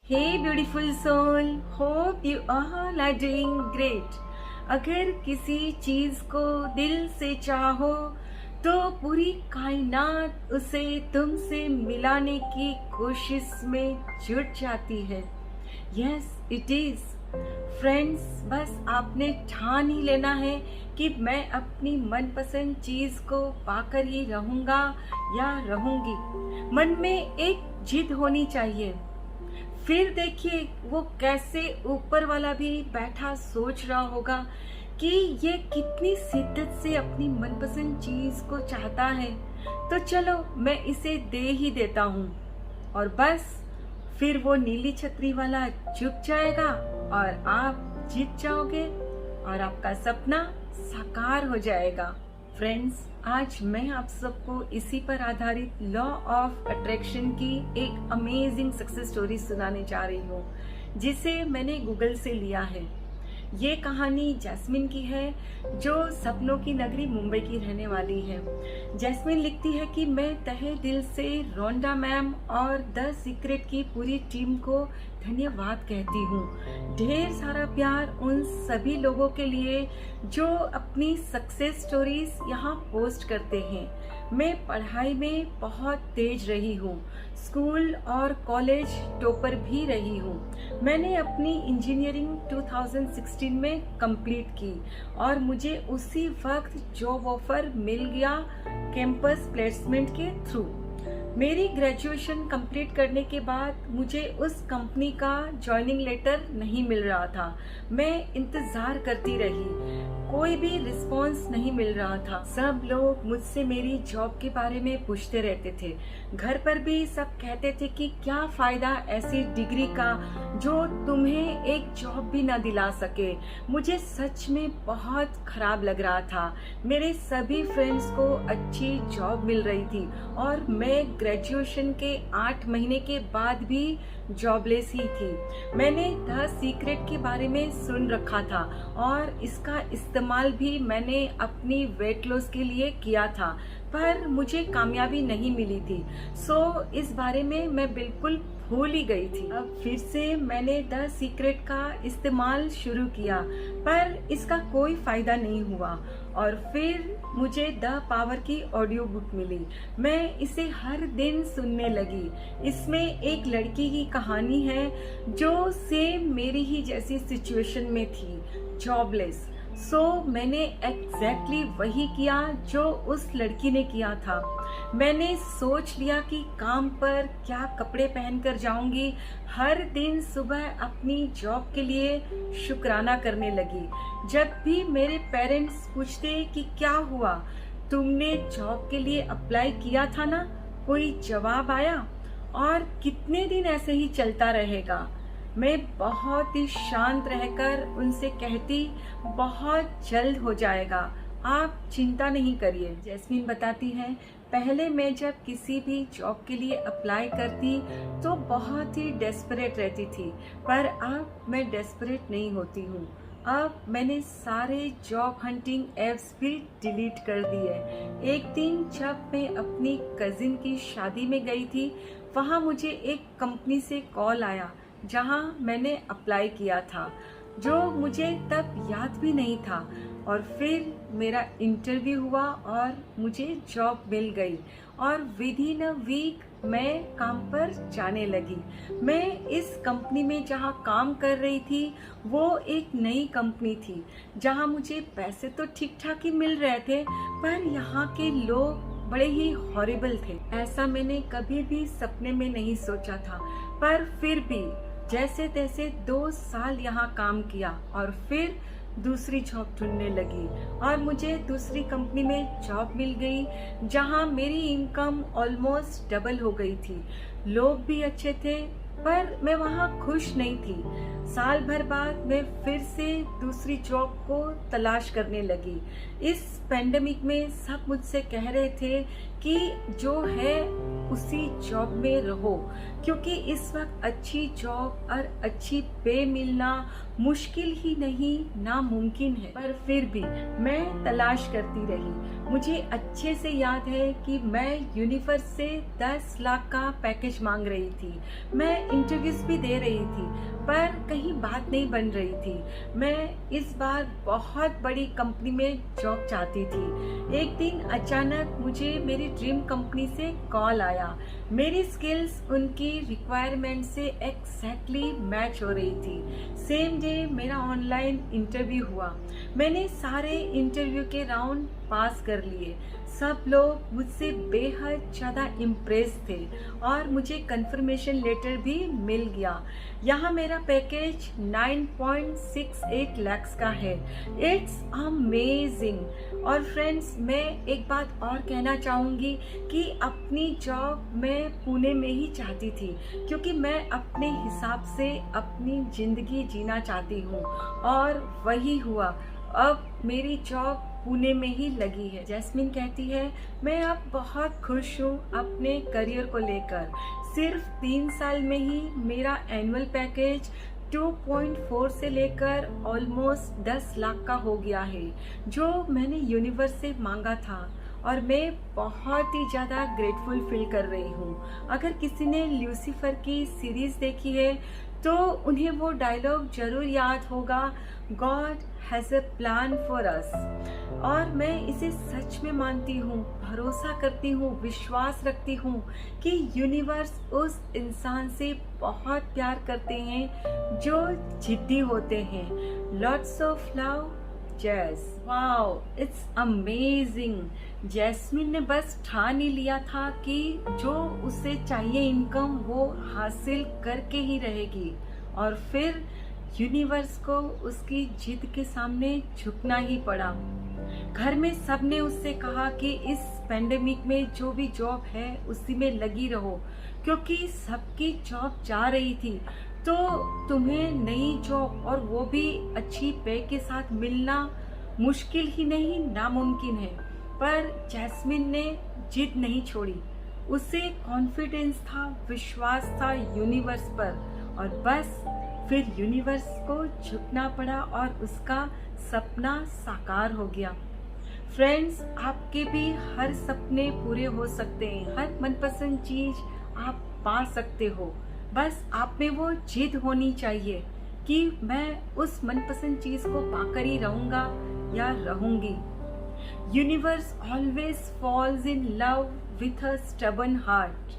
Hey beautiful soul, hope you all are doing great. अगर किसी चीज को दिल से चाहो तो पूरी कायनात उसे तुमसे मिलाने की कोशिश में जुट जाती है। यस इट इज फ्रेंड्स, बस आपने ठान ही लेना है कि मैं अपनी मनपसंद चीज को पाकर ही रहूंगा या रहूंगी। मन में एक जिद होनी चाहिए। फिर देखिए वो कैसे ऊपर वाला भी बैठा सोच रहा होगा कि ये कितनी शिद्दत से अपनी मनपसंद चीज को चाहता है, तो चलो मैं इसे दे ही देता हूँ। और बस फिर वो नीली छतरी वाला झुक जाएगा और आप जीत जाओगे और आपका सपना साकार हो जाएगा। फ्रेंड्स, आज मैं आप सबको इसी पर आधारित लॉ ऑफ अट्रैक्शन की एक अमेजिंग सक्सेस स्टोरी सुनाने जा रही हूँ, जिसे मैंने गूगल से लिया है। ये कहानी जैस्मिन की है, जो सपनों की नगरी मुंबई की रहने वाली है। जैस्मिन लिखती है कि मैं तहे दिल से रोंडा मैम और द सीक्रेट की पूरी टीम को धन्यवाद कहती हूँ। ढेर सारा प्यार उन सभी लोगों के लिए जो अपनी सक्सेस स्टोरीज यहाँ पोस्ट करते हैं। मैं पढ़ाई में बहुत तेज रही हूँ, स्कूल और कॉलेज टॉपर भी रही हूँ। मैंने अपनी इंजीनियरिंग 2016 में कंप्लीट की और मुझे उसी वक्त जॉब ऑफर मिल गया कैंपस प्लेसमेंट के थ्रू। मेरी ग्रेजुएशन कंप्लीट करने के बाद मुझे उस कंपनी का जॉइनिंग लेटर नहीं मिल रहा था। मैं इंतजार करती रही, कोई भी रिस्पांस नहीं मिल रहा था। सब लोग मुझसे मेरी जॉब के बारे में पूछते रहते थे। घर पर भी सब कहते थे कि क्या फायदा ऐसी डिग्री का जो तुम्हें एक जॉब भी ना दिला सके। मुझे सच में बहुत खराब लग रहा था। मेरे सभी फ्रेंड्स को अच्छी जॉब मिल रही थी और मैं ग्रेजुएशन के 8 महीने के बाद भी जॉबलेस ही थी। मैंने द सीक्रेट के बारे में सुन रखा था और इसका इस्तेमाल भी मैंने अपनी वेट लॉस के लिए किया था, पर मुझे कामयाबी नहीं मिली थी। सो इस बारे में मैं बिल्कुल भूल ही गई थी। अब फिर से मैंने द सीक्रेट का इस्तेमाल शुरू किया, पर इसका कोई फायदा नहीं हुआ। और फिर मुझे द पावर की ऑडियो बुक मिली। मैं इसे हर दिन सुनने लगी। इसमें एक लड़की की कहानी है जो सेम मेरी ही जैसी सिचुएशन में थी, जॉबलेस। सो मैंने एग्जैक्टली वही किया जो उस लड़की ने किया था। मैंने सोच लिया कि काम पर क्या कपड़े पहनकर जाऊंगी। हर दिन सुबह अपनी जॉब के लिए शुक्राना करने लगी। जब भी मेरे पेरेंट्स पूछते कि क्या हुआ, तुमने जॉब के लिए अप्लाई किया था ना, कोई जवाब आया? और कितने दिन ऐसे ही चलता रहेगा? मैं बहुत ही शांत रहकर उनसे कहती, बहुत जल्द हो जाएगा, आप चिंता नहीं करिए। जैस्मिन बताती है, पहले मैं जब किसी भी जॉब के लिए अप्लाई करती तो बहुत ही डेस्परेट रहती थी, पर अब मैं डेस्परेट नहीं होती हूँ। अब मैंने सारे जॉब हंटिंग एप्स भी डिलीट कर दिए। एक दिन जब मैं अपनी कजिन की शादी में गई थी, वहाँ मुझे एक कंपनी से कॉल आया जहाँ मैंने अप्लाई किया था, जो मुझे तब याद भी नहीं था। और फिर मेरा इंटरव्यू हुआ और मुझे जॉब मिल गई और विद इन अ वीक मैं काम पर जाने लगी। मैं इस कंपनी में जहाँ काम कर रही थी वो एक नई कंपनी थी, जहाँ मुझे पैसे तो ठीक ठाक ही मिल रहे थे, पर यहाँ के लोग बड़े ही हॉरिबल थे। ऐसा मैंने कभी भी सपने में नहीं सोचा था, पर फिर भी जैसे तैसे 2 साल यहाँ काम किया और फिर दूसरी जॉब ढूंढने लगी और मुझे दूसरी कंपनी में जॉब मिल गई, जहाँ मेरी इनकम ऑलमोस्ट डबल हो गई थी। लोग भी अच्छे थे, पर मैं वहाँ खुश नहीं थी। साल भर बाद मैं फिर से दूसरी जॉब को तलाश करने लगी। इस पेंडेमिक में सब मुझसे कह रहे थे कि जो है उसी जॉब में रहो, क्योंकि इस वक्त अच्छी जॉब और अच्छी पे मिलना मुश्किल ही नहीं नामुमकिन है। पर फिर भी मैं तलाश करती रही। मुझे अच्छे से याद है कि मैं यूनिवर्स से 10 लाख का पैकेज मांग रही थी। मैं इंटरव्यूज भी दे रही थी, पर कहीं बात नहीं बन रही थी। मैं इस बार बहुत बड़ी कंपनी में जॉब चाहती थी। एक दिन अचानक मुझे मेरी ड्रीम कंपनी से कॉल आया। मेरी स्किल्स उनकी रिक्वायरमेंट से एग्जैक्टली मैच हो रही थी। सेम डे मेरा ऑनलाइन इंटरव्यू हुआ। मैंने सारे इंटरव्यू के राउंड पास कर लिए। सब लोग मुझसे बेहद ज़्यादा इम्प्रेस थे और मुझे कंफर्मेशन लेटर भी मिल गया। यहाँ मेरा पैकेज 9.68 लाख का है। It's amazing. और फ्रेंड्स, मैं एक बात और कहना चाहूँगी कि अपनी जॉब मैं पुणे में ही चाहती थी, क्योंकि मैं अपने हिसाब से अपनी ज़िंदगी जीना चाहती हूँ, और वही हुआ। अब मेरी जॉब पुणे में ही लगी है। जैस्मिन कहती है, मैं अब बहुत खुश हूँ अपने करियर को लेकर। सिर्फ 3 साल में ही मेरा एनुअल पैकेज 2.4 से लेकर ऑलमोस्ट 10 लाख का हो गया है, जो मैंने यूनिवर्स से मांगा था। और मैं बहुत ही ज़्यादा ग्रेटफुल फील कर रही हूँ। अगर किसी ने ल्यूसीफर की सीरीज़ देखी है तो उन्हें वो डायलॉग जरूर याद होगा, God has a plan for us. और मैं इसे सच में मानती हूँ, भरोसा करती हूँ, विश्वास रखती हूँ कि यूनिवर्स उस इंसान से बहुत प्यार करते हैं जो जिद्दी होते हैं। लॉट्स ऑफ लव, जैस। Wow, it's amazing. जैस्मिन ने बस ठान ही लिया था कि जो उसे चाहिए इनकम वो हासिल करके ही रहेगी, और फिर यूनिवर्स को उसकी जिद के सामने झुकना ही पड़ा। घर में सबने उससे कहा कि इस पेंडेमिक में जो भी जॉब है उसी में लगी रहो, क्योंकि सबकी जॉब जा रही थी। तो तुम्हें नई जॉब और वो भी अच्छी पे के साथ मिलना मुश्किल ही नहीं नामुमकिन है। पर जैस्मिन ने जिद नहीं छोड़ी। उसे कॉन्फिडेंस था, विश्वास था यूनिवर्स पर, और बस फिर यूनिवर्स को झुकना पड़ा और उसका सपना साकार हो गया। फ्रेंड्स, आपके भी हर सपने पूरे हो सकते हैं। हर मनपसंद चीज आप पा सकते हो। बस आप में वो जिद होनी चाहिए कि मैं उस मनपसंद चीज को पाकर ही रहूंगा या रहूंगी। Universe always falls in love with a stubborn heart.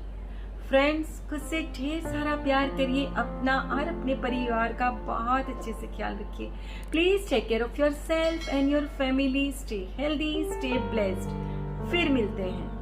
Friends, खुद से ढेर सारा प्यार करिए, अपना और अपने परिवार का बहुत अच्छे से ख्याल रखिए। Please take care of yourself and your family. Stay healthy, stay blessed. फिर मिलते हैं।